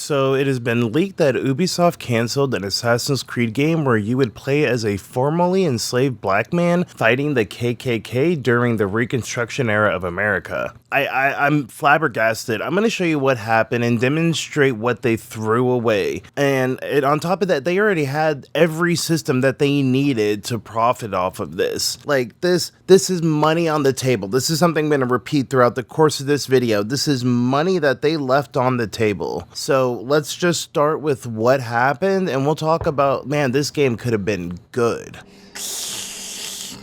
So it has been leaked that Ubisoft canceled an Assassin's Creed game where you would play as a formerly enslaved black man fighting the KKK during the Reconstruction era of America. I'm flabbergasted. I'm going to show you what happened and demonstrate what they threw away. And on top of that, they already had every system that they needed to profit off of this. Like, this is money on the table. This is something I'm going to repeat throughout the course of this video. This is money that they left on the table. So let's just start with what happened, and we'll talk about, man, this game could have been good. Step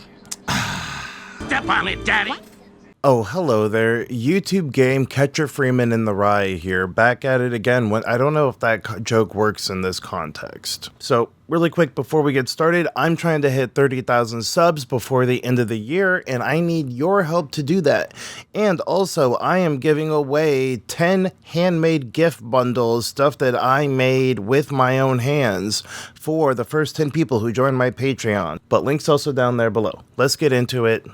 on it, Daddy. Oh, hello there. YouTube game Catcher Freeman in the Rye here, back at it again. I don't know if that joke works in this context. So, really quick before we get started, I'm trying to hit 30,000 subs before the end of the year, and I need your help to do that. And also, I am giving away 10 handmade gift bundles, stuff that I made with my own hands, for the first 10 people who join my Patreon. But link's also down there below. Let's get into it.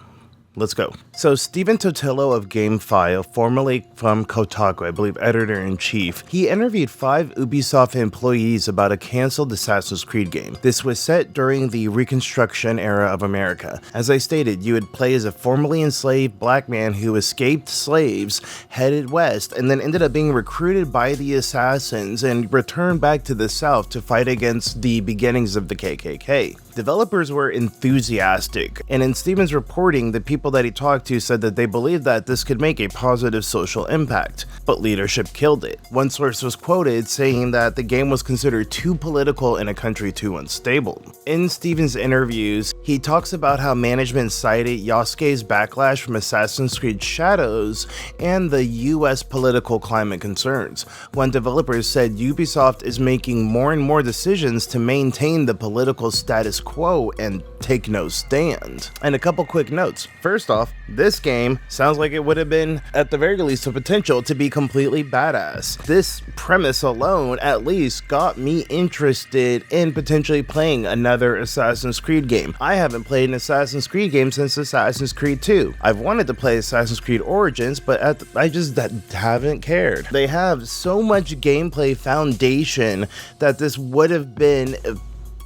Let's go. So Stephen Totilo of GameFile, formerly from Kotaku, I believe editor-in-chief, he interviewed 5 Ubisoft employees about a canceled Assassin's Creed game. This was set during the Reconstruction era of America. As I stated, you would play as a formerly enslaved black man who escaped slaves, headed west, and then ended up being recruited by the assassins and returned back to the south to fight against the beginnings of the KKK. Developers were enthusiastic, and in Steven's reporting, the people that he talked to said that they believed that this could make a positive social impact, but leadership killed it. One source was quoted saying that the game was considered too political in a country too unstable. In Steven's interviews, he talks about how management cited Yosuke's backlash from Assassin's Creed Shadows and the US political climate concerns. One developer said Ubisoft is making more and more decisions to maintain the political status quo and take no stand. And a couple quick notes. First off, this game sounds like it would have been, at the very least, the potential to be completely badass. This premise alone at least got me interested in potentially playing another Assassin's Creed game. I haven't played an Assassin's Creed game since Assassin's Creed 2. I've wanted to play Assassin's Creed Origins, but I just haven't cared. They have so much gameplay foundation that this would have been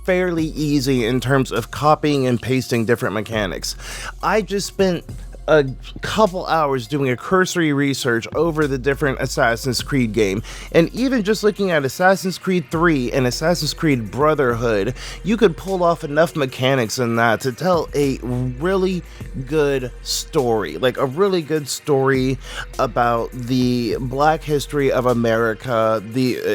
fairly easy in terms of copying and pasting different mechanics. I just spent a couple hours doing a cursory research over the different Assassin's Creed game, and even just looking at Assassin's Creed 3 and Assassin's Creed Brotherhood, you could pull off enough mechanics in that to tell a really good story, like a really good story about the Black history of America,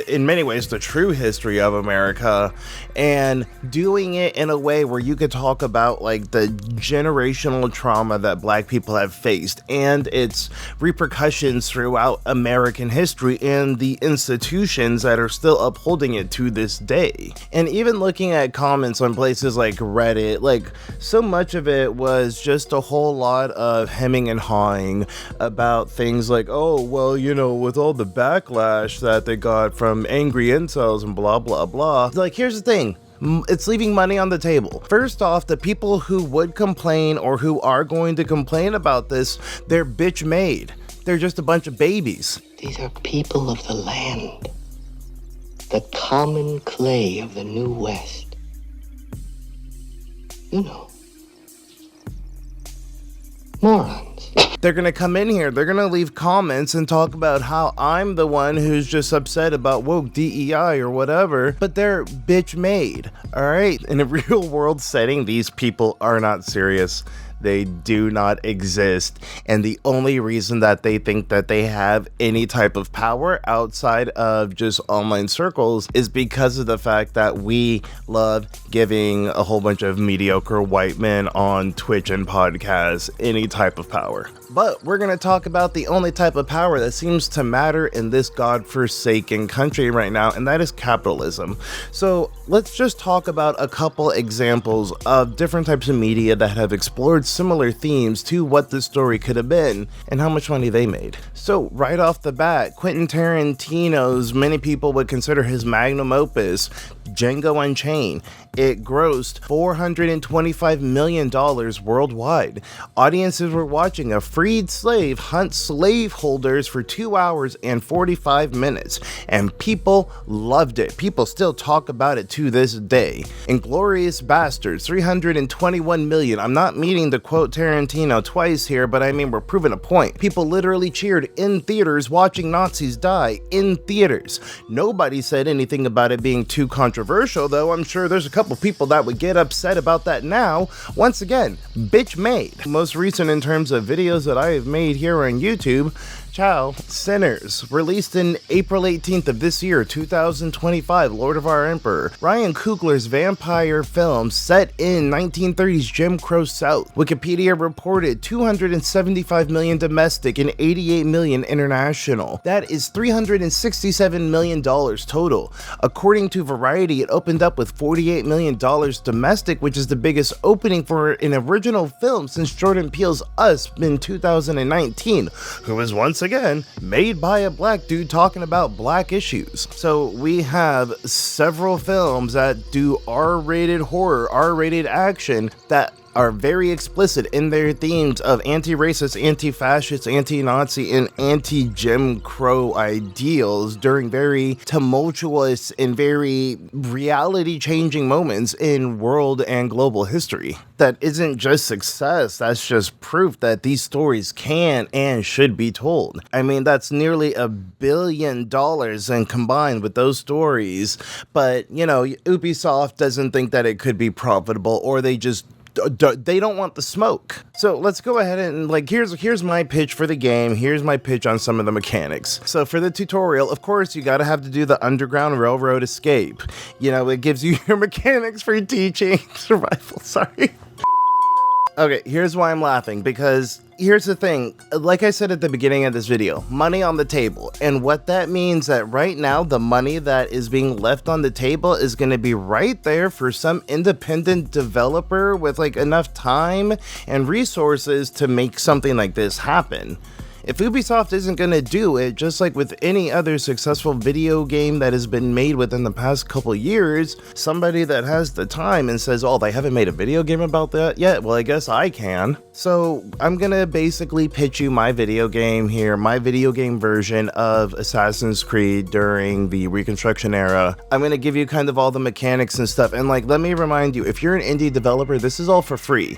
in many ways the true history of America, and doing it in a way where you could talk about like the generational trauma that Black people have faced and its repercussions throughout American history and the institutions that are still upholding it to this day. And even looking at comments on places like Reddit, like so much of it was just a whole lot of hemming and hawing about things like, oh, well, you know, with all the backlash that they got from angry incels and blah, blah, blah. Like, here's the thing. It's leaving money on the table. First off, the people who would complain or who are going to complain about this, they're bitch made. They're just a bunch of babies. These are people of the land, the common clay of the New West. You know, morons. They're gonna come in here, they're gonna leave comments and talk about how I'm the one who's just upset about woke DEI or whatever, but they're bitch made, alright? In a real world setting, these people are not serious. They do not exist, and the only reason that they think that they have any type of power outside of just online circles is because of the fact that we love giving a whole bunch of mediocre white men on Twitch and podcasts any type of power. But we're going to talk about the only type of power that seems to matter in this godforsaken country right now, and that is capitalism. So let's just talk about a couple examples of different types of media that have explored similar themes to what the story could have been and how much money they made. So right off the bat, Quentin Tarantino's, many people would consider his magnum opus, Django Unchained, it grossed $425 million worldwide. Audiences were watching a freed slave hunt slaveholders for 2 hours and 45 minutes, and people loved it. People still talk about it to this day. Inglourious Basterds, $321 million. I'm not meaning to quote Tarantino twice here, but I mean, we're proving a point. People literally cheered in theaters watching Nazis die in theaters. Nobody said anything about it being too controversial, though I'm sure there's a couple people that would get upset about that now. Once again, bitch made. Most recent in terms of videos that I have made here on YouTube, Ciao, Sinners, released in April 18th of this year, 2025, Lord of Our Emperor. Ryan Coogler's vampire film set in 1930s Jim Crow South. Wikipedia reported $275 million domestic and $88 million international. That is $367 million total. According to Variety, it opened up with $48 million domestic, which is the biggest opening for an original film since Jordan Peele's Us in 2019, who was once again made by a black dude talking about black issues. So we have several films that do R-rated horror, R-rated action that are very explicit in their themes of anti-racist, anti-fascist, anti-Nazi, and anti-Jim Crow ideals during very tumultuous and very reality-changing moments in world and global history. That isn't just success, that's just proof that these stories can and should be told. I mean, that's nearly $1 billion and combined with those stories, but, you know, Ubisoft doesn't think that it could be profitable, or they don't want the smoke. So let's go ahead and here's my pitch for the game. Here's my pitch on some of the mechanics. So for the tutorial, of course, you gotta have to do the Underground Railroad escape. You know, it gives you your mechanics for teaching survival. Sorry. Okay, here's why I'm laughing, because here's the thing. Like I said at the beginning of this video, money on the table. And what that means that right now, the money that is being left on the table is going to be right there for some independent developer with like enough time and resources to make something like this happen. If Ubisoft isn't going to do it, just like with any other successful video game that has been made within the past couple years, somebody that has the time and says, oh, they haven't made a video game about that yet? Well, I guess I can. So I'm going to basically pitch you my video game here, my video game version of Assassin's Creed during the Reconstruction era. I'm going to give you kind of all the mechanics and stuff. And like, let me remind you, if you're an indie developer, this is all for free.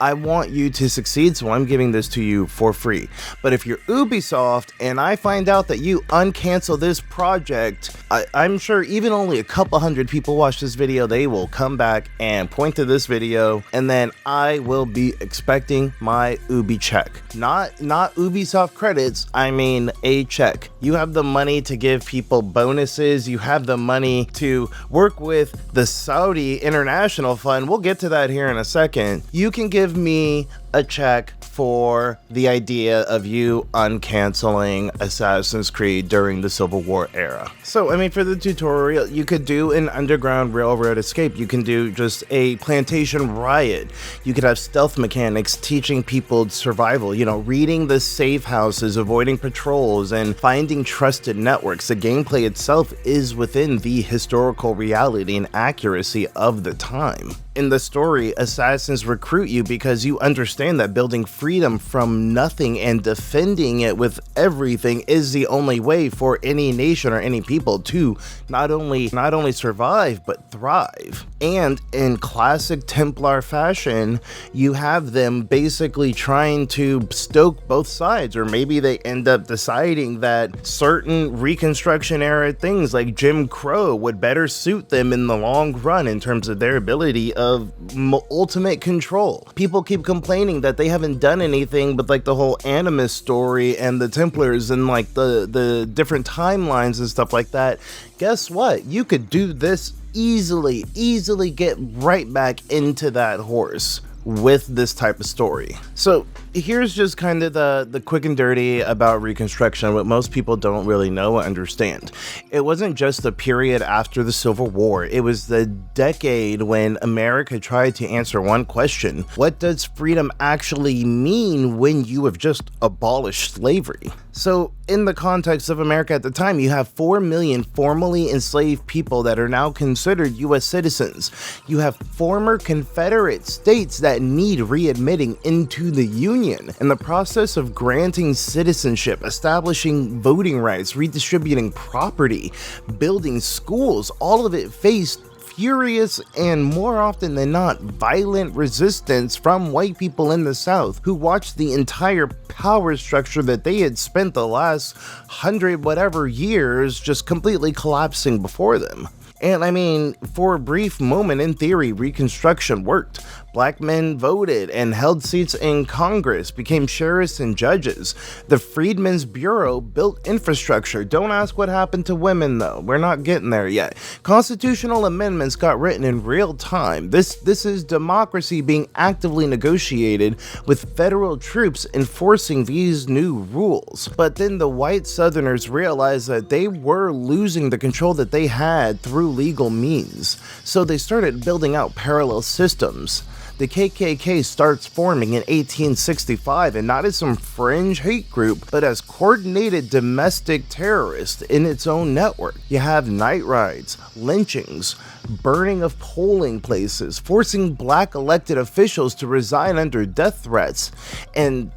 I want you to succeed, so I'm giving this to you for free. But if you're Ubisoft and I find out that you uncancel this project, I'm sure even only a couple hundred people watch this video, they will come back and point to this video, and then I will be expecting my Ubi check. Not Ubisoft credits, I mean a check. You have the money to give people bonuses, you have the money to work with the Saudi International Fund, we'll get to that here in a second. You can give me a check for the idea of you uncanceling Assassin's Creed during the Civil War era. So, I mean, for the tutorial, you could do an Underground Railroad escape. You can do just a plantation riot. You could have stealth mechanics teaching people survival, you know, reading the safe houses, avoiding patrols, and finding trusted networks. The gameplay itself is within the historical reality and accuracy of the time. In the story, assassins recruit you because you understand that building freedom from nothing and defending it with everything is the only way for any nation or any people to not only survive but thrive. And in classic Templar fashion, you have them basically trying to stoke both sides, or maybe they end up deciding that certain Reconstruction era things like Jim Crow would better suit them in the long run in terms of their ability of ultimate control. People keep complaining that they haven't done anything but like the whole Animus story and the Templars and like the different timelines and stuff like that. Guess what? You could do this easily get right back into that horse with this type of story. So here's just kind of the quick and dirty about Reconstruction, what most people don't really know or understand. It wasn't just the period after the Civil War, it was the decade when America tried to answer one question: what does freedom actually mean when you have just abolished slavery? So in the context of America at the time, you have 4 million formerly enslaved people that are now considered U.S. citizens. You have former Confederate states that need readmitting into the Union. In the process of granting citizenship, establishing voting rights, redistributing property, building schools, all of it faced furious and, more often than not, violent resistance from white people in the South who watched the entire power structure that they had spent the last 100 whatever years just completely collapsing before them. And I mean, for a brief moment, in theory, Reconstruction worked. Black men voted and held seats in Congress, became sheriffs and judges. The Freedmen's Bureau built infrastructure. Don't ask what happened to women, though. We're not getting there yet. Constitutional amendments got written in real time. This is democracy being actively negotiated with federal troops enforcing these new rules. But then the white Southerners realized that they were losing the control that they had through legal means. So they started building out parallel systems. The KKK starts forming in 1865, and not as some fringe hate group, but as coordinated domestic terrorists in its own network. You have night rides, lynchings, burning of polling places, forcing black elected officials to resign under death threats. And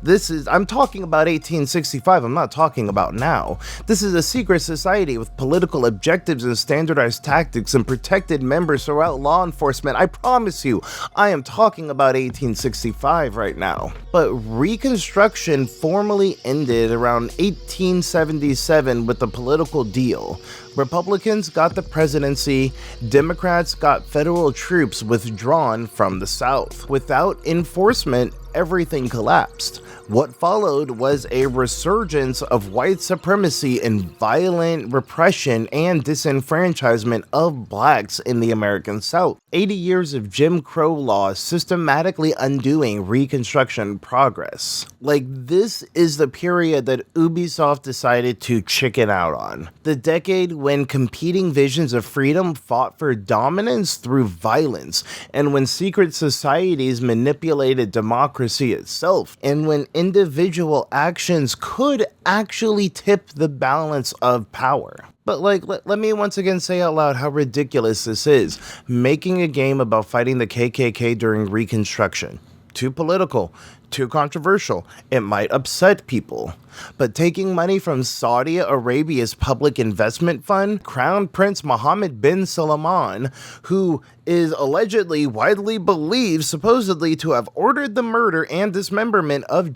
I'm talking about 1865, I'm not talking about now. This is a secret society with political objectives and standardized tactics and protected members throughout law enforcement. I promise you, I am talking about 1865 right now. But Reconstruction formally ended around 1877 with the political deal. Republicans got the presidency, Democrats got federal troops withdrawn from the South. Without enforcement, everything collapsed. What followed was a resurgence of white supremacy and violent repression and disenfranchisement of blacks in the American South. 80 years of Jim Crow laws systematically undoing Reconstruction progress. Like, this is the period that Ubisoft decided to chicken out on. The decade when competing visions of freedom fought for dominance through violence, and when secret societies manipulated democracy itself, and when individual actions could actually tip the balance of power. But let me once again say out loud how ridiculous this is. Making a game about fighting the KKK during Reconstruction. Too political, too controversial. It might upset people. But taking money from Saudi Arabia's public investment fund, Crown Prince Mohammed bin Salman, who is allegedly widely believed supposedly to have ordered the murder and dismemberment of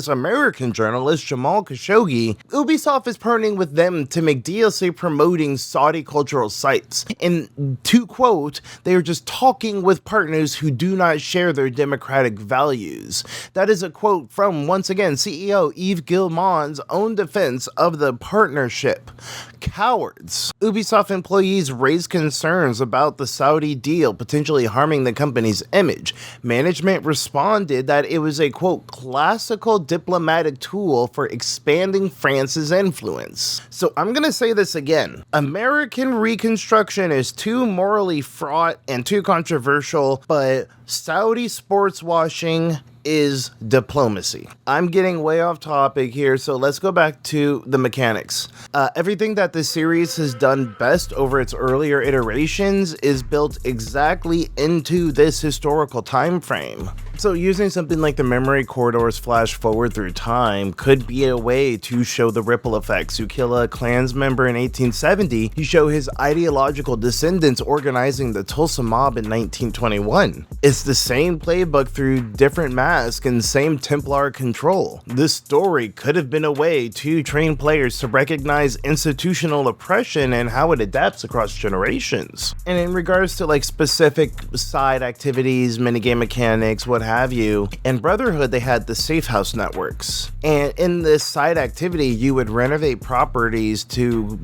American journalist Jamal Khashoggi, Ubisoft is partnering with them to make DLC promoting Saudi cultural sites. And to quote, they are just talking with partners who do not share their democratic values. That is a quote from, once again, CEO Yves Guillemot's own defense of the partnership. Cowards. Ubisoft employees raised concerns about the Saudi deal potentially harming the company's image. Management responded that it was a, quote, classical diplomatic tool for expanding France's influence. So I'm gonna say this again. American Reconstruction is too morally fraught and too controversial, but Saudi sports washing is diplomacy. I'm getting way off topic here, so let's go back to the mechanics. Everything that this series has done best over its earlier iterations is built exactly into this historical time frame. So using something like the memory corridors flash forward through time could be a way to show the ripple effects. You kill a Klans member in 1870, you show his ideological descendants organizing the Tulsa Mob in 1921. It's the same playbook through different masks and same Templar control. This story could have been a way to train players to recognize institutional oppression and how it adapts across generations. And in regards to like specific side activities, minigame mechanics, what have you, in Brotherhood they had the safe house networks. And in this side activity, you would renovate properties to,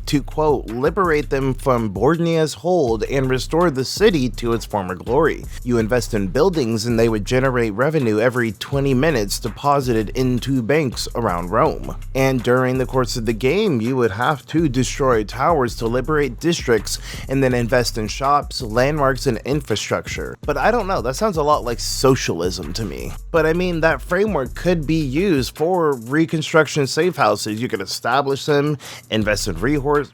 to, quote, liberate them from Bornea's hold and restore the city to its former glory. You invest in buildings and they would generate revenue every 20 minutes deposited into banks around Rome. And during the course of the game, you would have to destroy towers to liberate districts and then invest in shops, landmarks, and infrastructure. But I don't know, that sounds a lot like socialism to me. But I mean, that framework could be used for Reconstruction safe houses. You could establish them, invest in resources,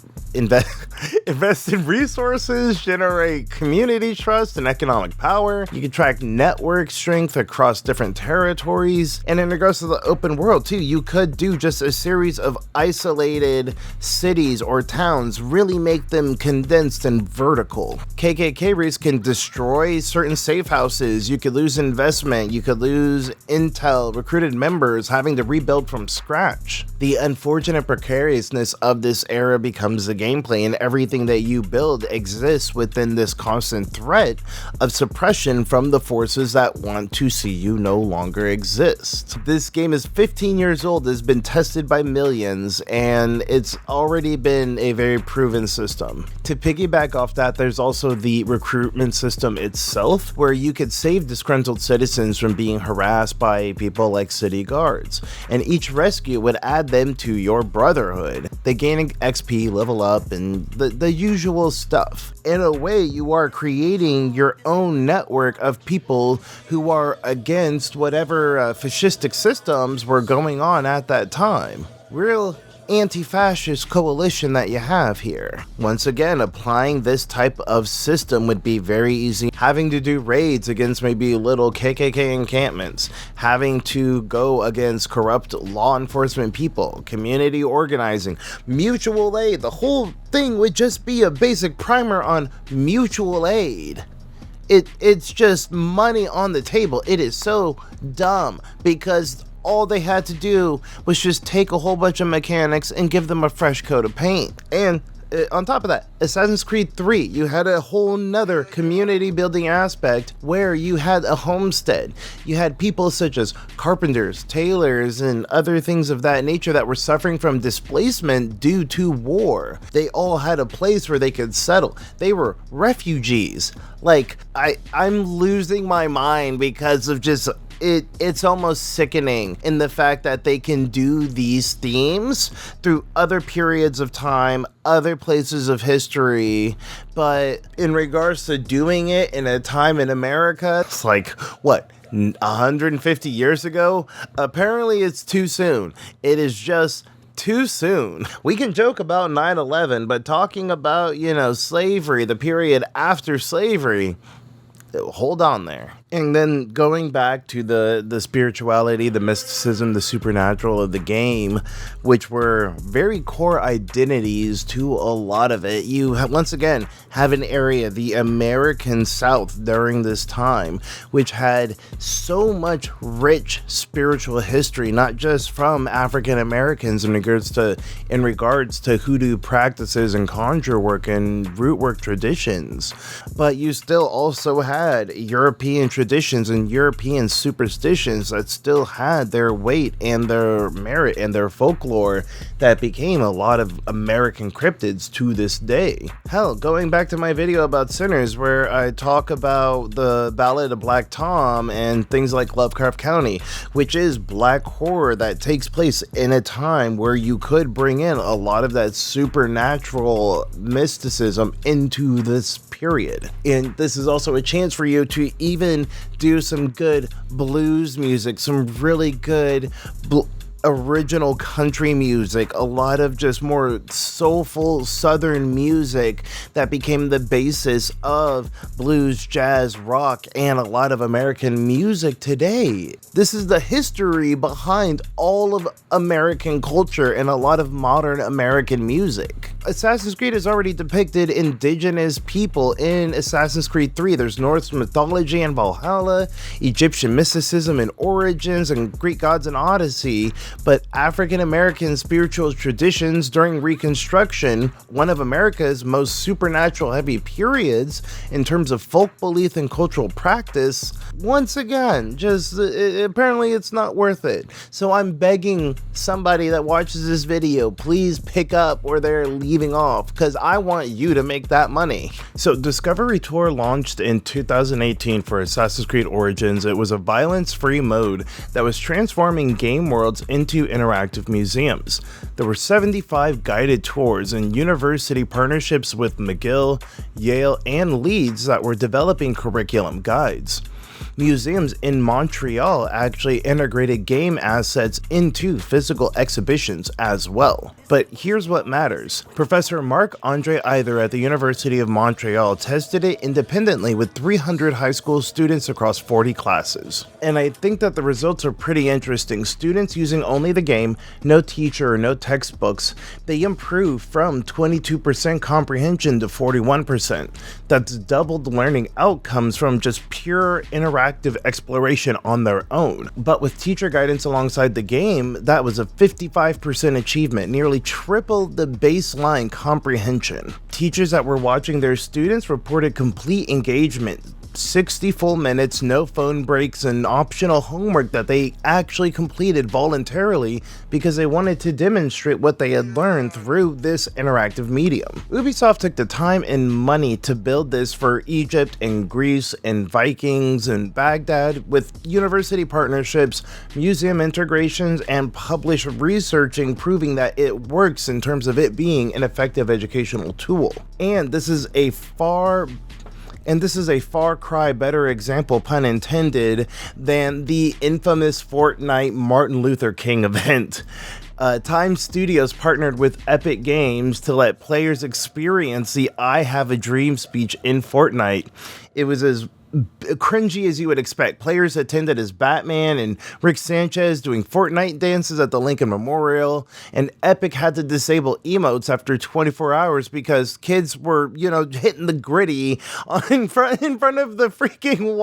generate community trust and economic power. You can track network strength across different territories. And in regards to the open world too, you could do just a series of isolated cities or towns, really make them condensed and vertical. KKK raids can destroy certain safe houses. You could lose investment, you could lose intel, recruited members, having to rebuild from scratch. The unfortunate precariousness of this era becomes the gameplay, and everything that you build exists within this constant threat of suppression from the forces that want to see you no longer exist. This game is 15 years old, has been tested by millions, and it's already been a very proven system. To piggyback off that, there's also the recruitment system itself, where you could save disgruntled citizens from being harassed by people like city guards, and each rescue would add them to your Brotherhood. They gain XP, level up, and the usual stuff. In a way, you are creating your own network of people who are against whatever fascistic systems were going on at that time. Real anti-fascist coalition that you have here. Once again, applying this type of system would be very easy. Having to do raids against maybe little KKK encampments, having to go against corrupt law enforcement people, community organizing, mutual aid. The whole thing would just be a basic primer on mutual aid. It's just money on the table. It is so dumb because all they had to do was just take a whole bunch of mechanics and give them a fresh coat of paint. And on top of that, Assassin's Creed 3, you had a whole nother community building aspect where you had a homestead. You had people such as carpenters, tailors, and other things of that nature that were suffering from displacement due to war. They all had a place where they could settle. They were refugees. Like, I'm losing my mind because of just it's almost sickening in the fact that they can do these themes through other periods of time, other places of history, but in regards to doing it in a time in America, it's like, what, 150 years ago? Apparently it's too soon. It is just too soon. We can joke about 9/11, but talking about, slavery, the period after slavery, hold on there. And then going back to the spirituality, the mysticism, the supernatural of the game, which were very core identities to a lot of it. You once again have an area, the American South during this time, which had so much rich spiritual history, not just from African Americans in regards to hoodoo practices and conjure work and root work traditions, but you still also had European traditions and European superstitions that still had their weight and their merit and their folklore that became a lot of American cryptids to this day. Hell, going back to my video about Sinners where I talk about the Ballad of Black Tom and things like Lovecraft County, which is black horror that takes place in a time where you could bring in a lot of that supernatural mysticism into this period. And this is also a chance for you to even do some good blues music, some really good original country music, a lot of just more soulful southern music that became the basis of blues, jazz, rock, and a lot of American music today. This is the history behind all of American culture and a lot of modern American music. Assassin's Creed has already depicted indigenous people in Assassin's Creed 3. There's Norse mythology and Valhalla, Egyptian mysticism and origins, and Greek gods and Odyssey. But African American spiritual traditions during Reconstruction, one of America's most supernatural heavy periods in terms of folk belief and cultural practice, once again, apparently it's not worth it. So I'm begging somebody that watches this video, please pick up where they're leaving leaving off because I want you to make that money. So Discovery Tour launched in 2018 for Assassin's Creed Origins. It was a violence-free mode that was transforming game worlds into interactive museums. There were 75 guided tours and university partnerships with McGill, Yale, and Leeds that were developing curriculum guides. Museums in Montreal actually integrated game assets into physical exhibitions as well. But here's what matters. Professor Marc-André Either at the University of Montreal tested it independently with 300 high school students across 40 classes. And I think that the results are pretty interesting. Students using only the game, no teacher or no textbooks, they improved from 22% comprehension to 41%. That's doubled learning outcomes from just pure interactive exploration on their own. But with teacher guidance alongside the game, that was a 55% achievement, nearly triple the baseline comprehension. Teachers that were watching their students reported complete engagement, 60 full minutes, no phone breaks, and optional homework that they actually completed voluntarily because they wanted to demonstrate what they had learned through this interactive medium. Ubisoft took the time and money to build this for Egypt and Greece and Vikings and Baghdad with university partnerships, museum integrations, and published researching proving that it works in terms of it being an effective educational tool. And this is a far cry better example, pun intended, than the infamous Fortnite Martin Luther King event. Time Studios partnered with Epic Games to let players experience the I Have a Dream speech in Fortnite. It was as cringy as you would expect. Players attended as Batman and Rick Sanchez doing Fortnite dances at the Lincoln Memorial, and Epic had to disable emotes after 24 hours because kids were, hitting the gritty in front of the freaking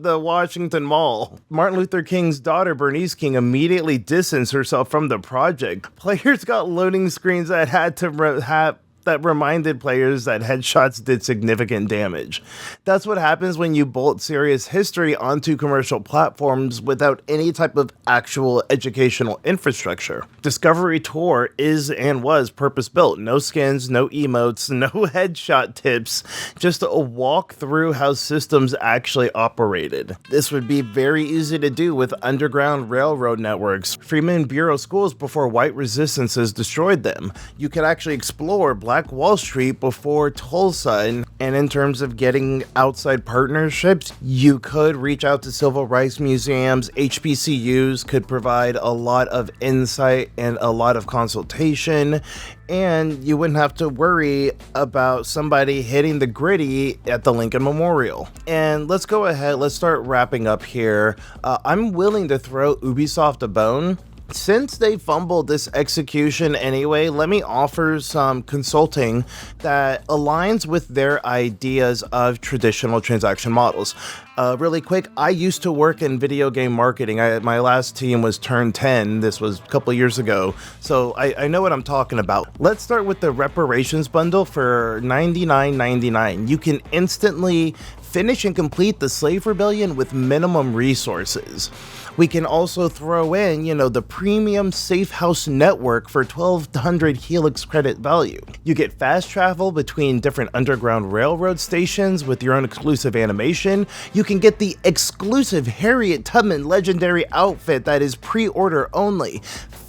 the Washington Mall. Martin Luther King's daughter, Bernice King, immediately distanced herself from the project. Players got loading screens that had to that reminded players that headshots did significant damage. That's what happens when you bolt serious history onto commercial platforms without any type of actual educational infrastructure. Discovery Tour is and was purpose-built. No skins, no emotes, no headshot tips, just a walk through how systems actually operated. This would be very easy to do with underground railroad networks, Freeman Bureau schools before white resistances destroyed them. You could actually explore Black Wall Street before Tulsa, and in terms of getting outside partnerships, you could reach out to civil rights museums. HBCUs could provide a lot of insight and a lot of consultation, and you wouldn't have to worry about somebody hitting the gritty at the Lincoln Memorial. And let's go ahead, let's start wrapping up here. I'm willing to throw Ubisoft a bone. Since they fumbled this execution anyway, let me offer some consulting that aligns with their ideas of traditional transaction models. Really quick, I used to work in video game marketing. My last team was Turn 10. This was a couple years ago, so I know what I'm talking about. Let's start with the reparations bundle for $99.99. You can instantly finish and complete the slave rebellion with minimum resources. We can also throw in, the premium safe house network for 1,200 Helix credit value. You get fast travel between different underground railroad stations with your own exclusive animation. You can get the exclusive Harriet Tubman legendary outfit that is pre-order only,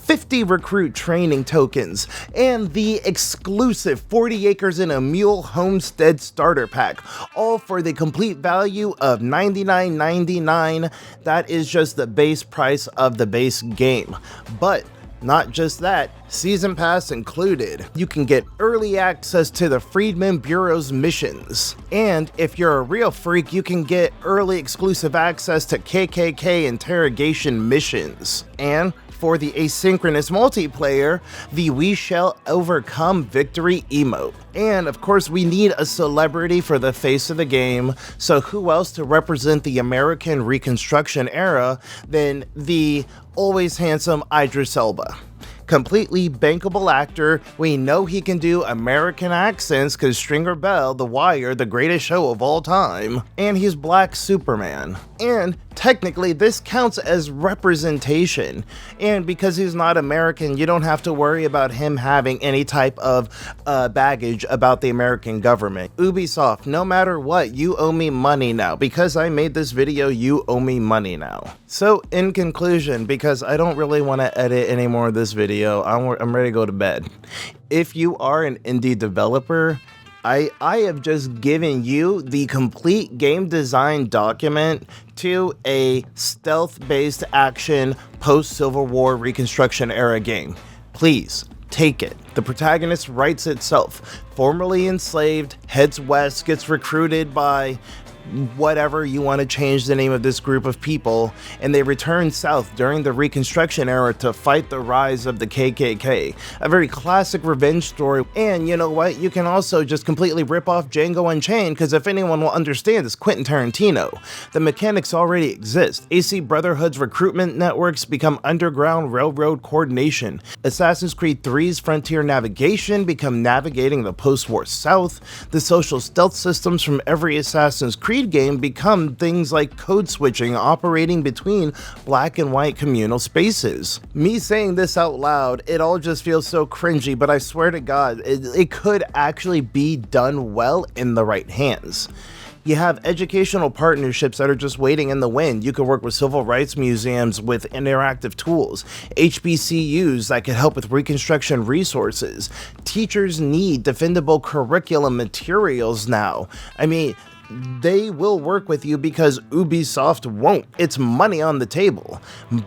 50 recruit training tokens, and the exclusive 40 acres and a mule homestead starter pack, all for the complete value of $99.99. That is just the base price of the base game. But not just that, season pass included. You can get early access to the Freedmen Bureau's missions. And if you're a real freak, you can get early exclusive access to KKK interrogation missions. And for the asynchronous multiplayer, the We Shall Overcome Victory emote. And of course, we need a celebrity for the face of the game, so who else to represent the American Reconstruction era than the always handsome Idris Elba. Completely bankable actor. We know he can do American accents because Stringer Bell, The Wire, the greatest show of all time, and he's Black Superman. and technically this counts as representation. And because he's not American, you don't have to worry about him having any type of baggage about the American government. Ubisoft, no matter what, you owe me money now. Because I made this video, you owe me money now. So in conclusion, because I don't really want to edit any more of this video, I'm ready to go to bed. If you are an indie developer, I have just given you the complete game design document to a stealth-based action post-Civil War Reconstruction era game. Please, take it. The protagonist writes itself. Formerly enslaved, heads west, gets recruited by whatever you want to change the name of this group of people, and they return south during the Reconstruction era to fight the rise of the KKK. A very classic revenge story, and you know what? You can also just completely rip off Django Unchained, because if anyone will understand, it's Quentin Tarantino. The mechanics already exist. AC Brotherhood's recruitment networks become underground railroad coordination. Assassin's Creed 3's frontier navigation become navigating the post-war South. The social stealth systems from every Assassin's Creed game become things like code switching, operating between black and white communal spaces. Me saying this out loud, it all just feels so cringy, but I swear to God, it could actually be done well in the right hands. You have educational partnerships that are just waiting in the wind. You can work with civil rights museums with interactive tools, HBCUs that can help with Reconstruction resources. Teachers need defendable curriculum materials now. I mean, they will work with you because Ubisoft won't. It's money on the table.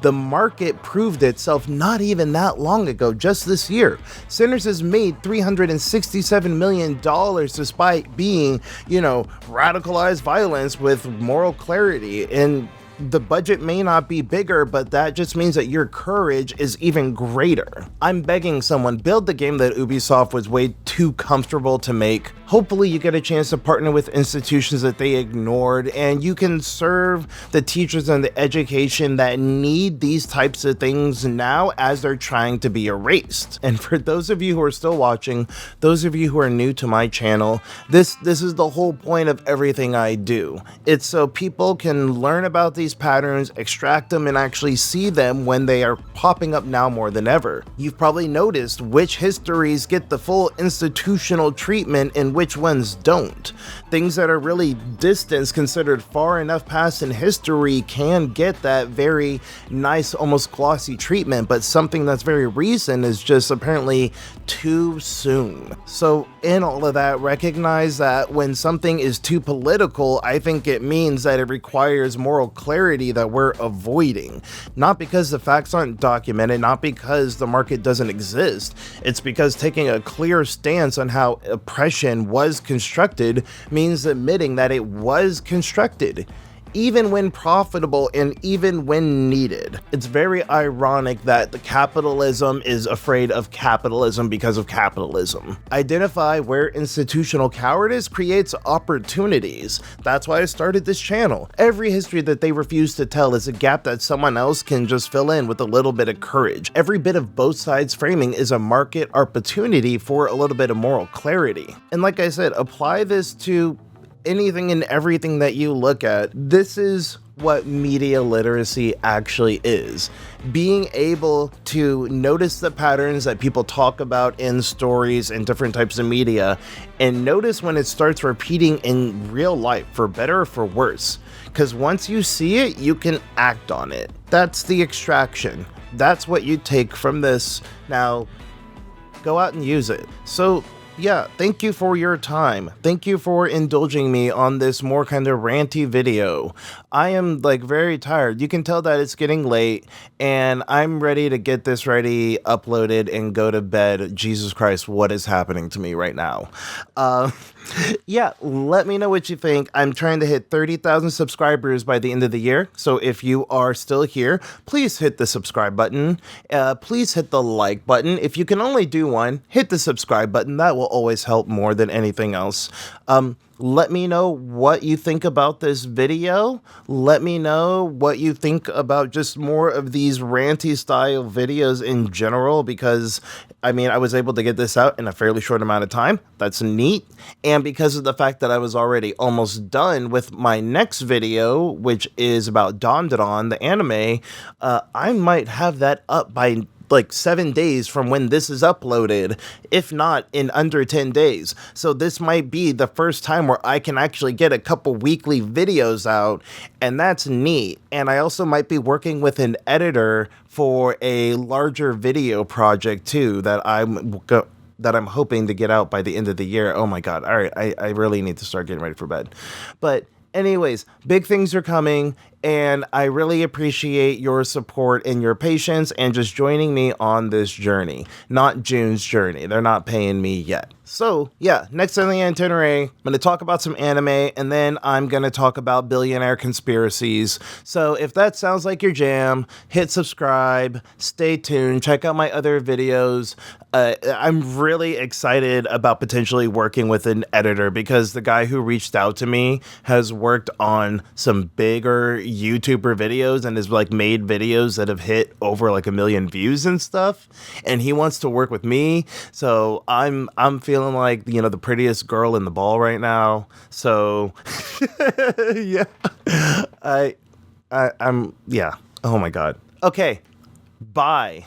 The market proved itself not even that long ago, just this year. Sinners has made $367 million despite being, radicalized violence with moral clarity. And the budget may not be bigger, but that just means that your courage is even greater. I'm begging someone, build the game that Ubisoft was way too comfortable to make. Hopefully you get a chance to partner with institutions that they ignored, and you can serve the teachers and the education that need these types of things now as they're trying to be erased. And for those of you who are still watching, those of you who are new to my channel, this is the whole point of everything I do. It's so people can learn about these patterns, extract them, and actually see them when they are popping up now more than ever. You've probably noticed which histories get the full institutional treatment and which ones don't. Things that are really distant, considered far enough past in history, can get that very nice, almost glossy treatment, but something that's very recent is just apparently too soon. So in all of that, recognize that when something is too political, I think it means that it requires moral clarity that we're avoiding. Not because the facts aren't documented, not because the market doesn't exist. It's because taking a clear stance on how oppression was constructed means admitting that it was constructed, even when profitable and even when needed. It's very ironic that the capitalism is afraid of capitalism because of capitalism. Identify where institutional cowardice creates opportunities. That's why I started this channel. Every history that they refuse to tell is a gap that someone else can just fill in with a little bit of courage. Every bit of both sides framing is a market opportunity for a little bit of moral clarity. And like I said, apply this to anything and everything that you look at. This is what media literacy actually is. Being able to notice the patterns that people talk about in stories and different types of media, and notice when it starts repeating in real life, for better or for worse. Because once you see it, you can act on it. That's the extraction. That's what you take from this. Now, go out and use it. So, yeah, thank you for your time. Thank you for indulging me on this more kind of ranty video. I am very tired. You can tell that it's getting late, and I'm ready to get this ready, uploaded, and go to bed. Jesus Christ, what is happening to me right now? Yeah, let me know what you think. I'm trying to hit 30,000 subscribers by the end of the year. So if you are still here, please hit the subscribe button. Please hit the like button. If you can only do one, hit the subscribe button. That will will always help more than anything else. Let me know what you think about this video. Let me know what you think about just more of these ranty style videos in general, because I mean, I was able to get this out in a fairly short amount of time. That's neat. And because of the fact that I was already almost done with my next video, which is about Dandadan, the anime, I might have that up by like 7 days from when this is uploaded, if not in under 10 days. So this might be the first time where I can actually get a couple weekly videos out, and that's neat. And I also might be working with an editor for a larger video project too that I'm hoping to get out by the end of the year. Oh my god. All right, I really need to start getting ready for bed. But anyways, big things are coming, and I really appreciate your support and your patience and just joining me on this journey. Not June's journey. They're not paying me yet. So, yeah, next on the itinerary, I'm going to talk about some anime, and then I'm going to talk about billionaire conspiracies. So, if that sounds like your jam, hit subscribe, stay tuned, check out my other videos. I'm really excited about potentially working with an editor, because the guy who reached out to me has worked on some bigger YouTuber videos and has like made videos that have hit over like 1 million views and stuff, and he wants to work with me. So I'm feeling like, you know, the prettiest girl in the ball right now. So yeah, I'm yeah. Oh my god. Okay. Bye.